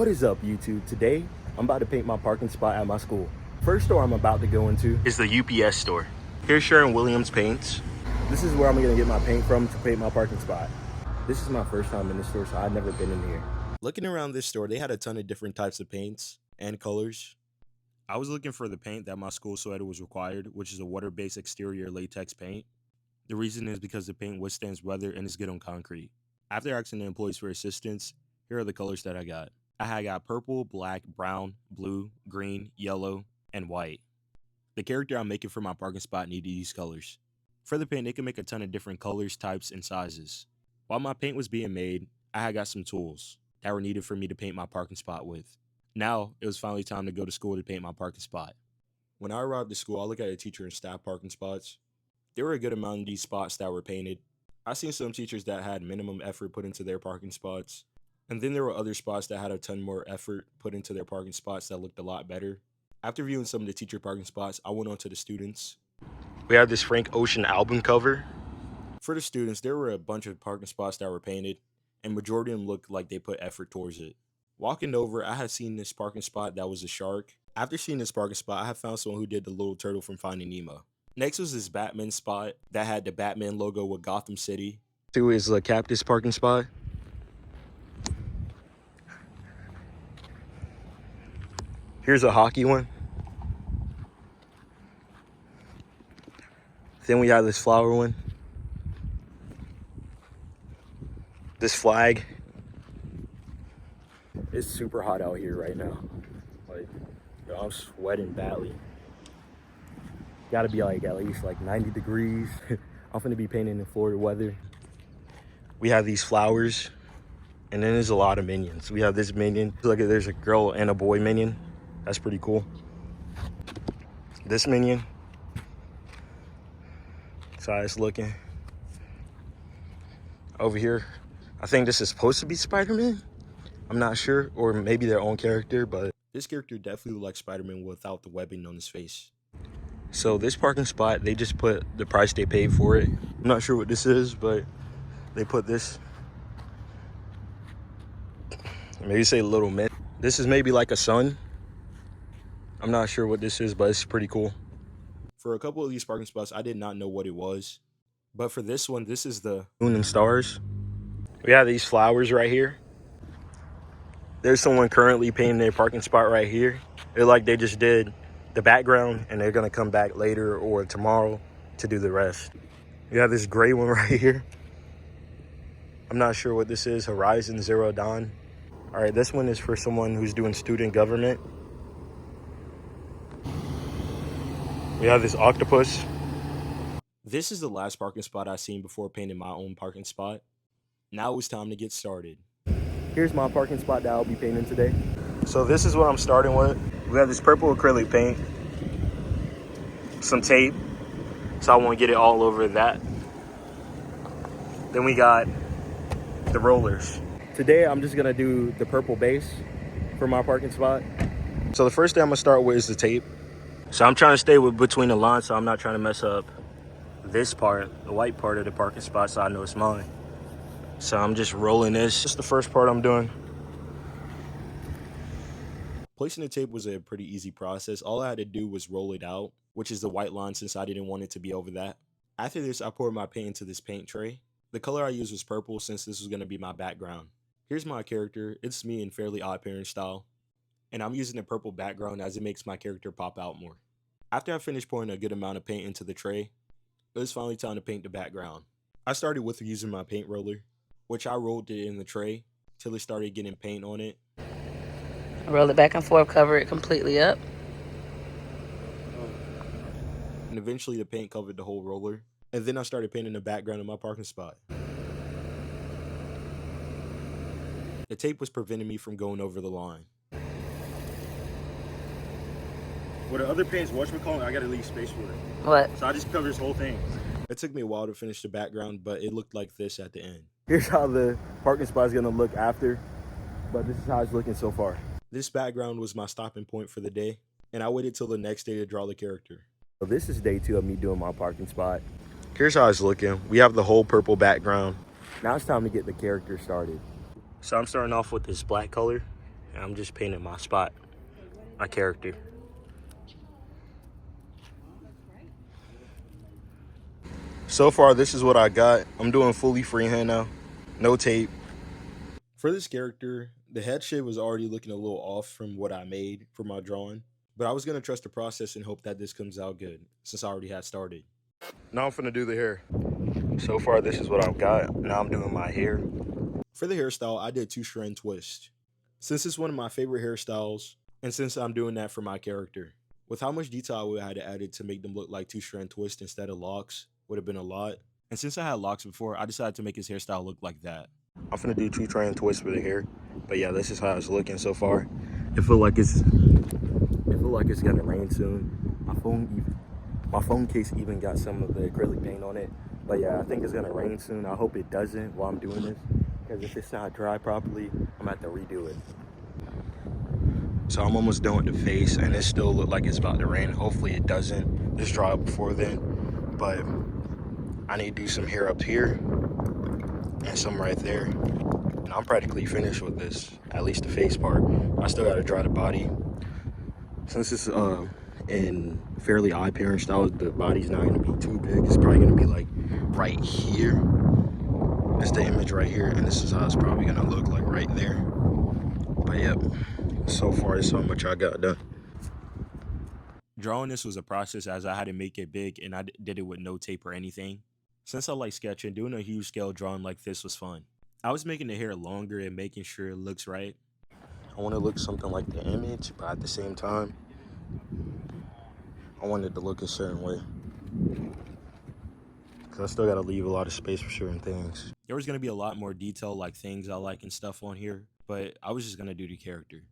What is up, YouTube? Today, I'm about to paint my parking spot at my school. First store I'm about to go into is the UPS store. Here's Sherwin-Williams Paints. This is where I'm gonna get my paint from to paint my parking spot. This is my first time in the store, so I've never been in here. Looking around this store, they had a ton of different types of paints and colors. I was looking for the paint that my school sweater was required, which is a water-based exterior latex paint. The reason is because the paint withstands weather and is good on concrete. After asking the employees for assistance, here are the colors that I got. I got purple, black, brown, blue, green, yellow, and white. The character I'm making for my parking spot needed these colors. For the paint, they can make a ton of different colors, types, and sizes. While my paint was being made, I had got some tools that were needed for me to paint my parking spot with. Now, it was finally time to go to school to paint my parking spot. When I arrived at school, I looked at the teacher and staff parking spots. There were a good amount of these spots that were painted. I seen some teachers that had minimum effort put into their parking spots. And then there were other spots that had a ton more effort put into their parking spots that looked a lot better. After viewing some of the teacher parking spots, I went on to the students. We have this Frank Ocean album cover. For the students, there were a bunch of parking spots that were painted, and majority of them looked like they put effort towards it. Walking over, I had seen this parking spot that was a shark. After seeing this parking spot, I had found someone who did the little turtle from Finding Nemo. Next was this Batman spot that had the Batman logo with Gotham City. Two is the Cactus parking spot. Here's a hockey one. Then we have this flower one. This flag. It's super hot out here right now. Like, yo, I'm sweating badly. Gotta be like at least like 90 degrees. I'm gonna be painting in Florida weather. We have these flowers, and then there's a lot of minions. We have this minion. Look, there's a girl and a boy minion. That's pretty cool. This minion. So it's looking. Over here, I think this is supposed to be Spider-Man. I'm not sure, or maybe their own character, but this character definitely looked like Spider-Man without the webbing on his face. So this parking spot, they just put the price they paid for it. I'm not sure what this is, but they put this. Maybe say Little Mint. This is maybe like a sun. I'm not sure what this is, but it's pretty cool. For a couple of these parking spots, I did not know what it was. But for this one, this is the moon and stars. We have these flowers right here. There's someone currently painting their parking spot right here. It's like they just did the background and they're gonna come back later or tomorrow to do the rest. We have this gray one right here. I'm not sure what this is, Horizon Zero Dawn. All right, this one is for someone who's doing student government. We have this octopus. This is the last parking spot I seen before painting my own parking spot. Now it's time to get started. Here's my parking spot that I'll be painting today. So this is what I'm starting with. We have this purple acrylic paint, some tape, so I won't get it all over that. Then we got the rollers. Today I'm just gonna do the purple base for my parking spot. So the first thing I'm gonna start with is the tape. So I'm trying to stay between the lines, so I'm not trying to mess up this part, the white part of the parking spot, so I know it's mine. So I'm just rolling this. This is the first part I'm doing. Placing the tape was a pretty easy process. All I had to do was roll it out, which is the white line since I didn't want it to be over that. After this, I poured my paint into this paint tray. The color I used was purple since this was going to be my background. Here's my character. It's me in Fairly Odd Parents style. And I'm using a purple background as it makes my character pop out more. After I finished pouring a good amount of paint into the tray, it was finally time to paint the background. I started with using my paint roller, which I rolled it in the tray till it started getting paint on it. Roll it back and forth, cover it completely up. And eventually the paint covered the whole roller. And then I started painting the background of my parking spot. The tape was preventing me from going over the line. For the other paint's whatchamacallit, I gotta leave space for it. What? So I just covered this whole thing. It took me a while to finish the background, but it looked like this at the end. Here's how the parking spot is gonna look after, but this is how it's looking so far. This background was my stopping point for the day, and I waited till the next day to draw the character. So this is day 2 of me doing my parking spot. Here's how it's looking. We have the whole purple background. Now it's time to get the character started. So I'm starting off with this black color. And I'm just painting my spot, my character. So far, this is what I got. I'm doing fully freehand now, no tape. For this character, the head shape was already looking a little off from what I made for my drawing, but I was gonna trust the process and hope that this comes out good since I already had started. Now I'm finna do the hair. So far, this is what I've got. Now I'm doing my hair. For the hairstyle, I did 2-strand twist. Since it's one of my favorite hairstyles, and since I'm doing that for my character, with how much detail I would have had to add it to make them look like 2-strand twist instead of locks would have been a lot. And since I had locks before, I decided to make his hairstyle look like that. I'm finna do 2-strand twist for the hair, but yeah, this is how it's looking so far. It feel like it's gonna rain soon. My phone case even got some of the acrylic paint on it. But yeah, I think it's gonna rain soon. I hope it doesn't while I'm doing this, because if it's not dry properly, I'm gonna have to redo it. So I'm almost done with the face, and it still look like it's about to rain. Hopefully it doesn't. Just dry up before then. But I need to do some hair up here and some right there. And I'm practically finished with this, at least the face part. I still gotta dry the body. Since it's in fairly eye parent style, the body's not gonna be too big. It's probably gonna be like right here. That's the image right here, and this is how it's probably gonna look like right there. But yep, so far this is how much I got done. Drawing this was a process as I had to make it big, and I did it with no tape or anything. Since I like sketching, doing a huge scale drawing like this was fun. I was making the hair longer and making sure it looks right. I want to look something like the image, but at the same time, I wanted to look a certain way. Because I still got to leave a lot of space for certain things. There was going to be a lot more detail, like things I like and stuff on here, but I was just going to do the character.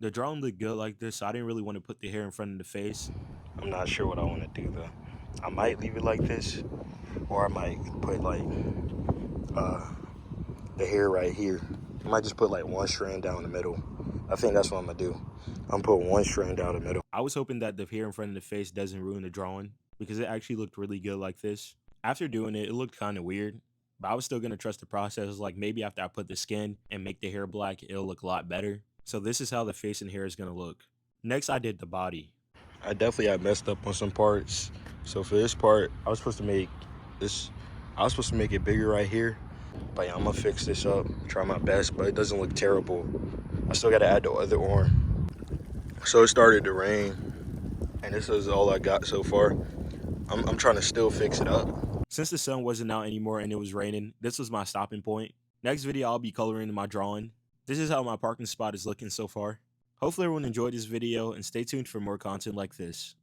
The drawing looked good like this, so I didn't really want to put the hair in front of the face. I'm not sure what I want to do though. I might leave it like this, or I might put like the hair right here. I might just put like 1 strand down the middle. I think that's what I'm gonna do. I'm gonna put 1 strand down the middle. I was hoping that the hair in front of the face doesn't ruin the drawing, because it actually looked really good like this. After doing it, it looked kind of weird, but I was still gonna trust the process. Like maybe after I put the skin and make the hair black, it'll look a lot better. So this is how the face and hair is gonna look. Next, I did the body. I definitely had messed up on some parts. So for this part, I was supposed to make it bigger right here. But yeah, I'm gonna fix this up, try my best, but it doesn't look terrible. I still gotta add the other arm. So it started to rain, and this is all I got so far. I'm trying to still fix it up. Since the sun wasn't out anymore and it was raining, this was my stopping point. Next video, I'll be coloring my drawing. This is how my parking spot is looking so far. Hopefully everyone enjoyed this video, and stay tuned for more content like this.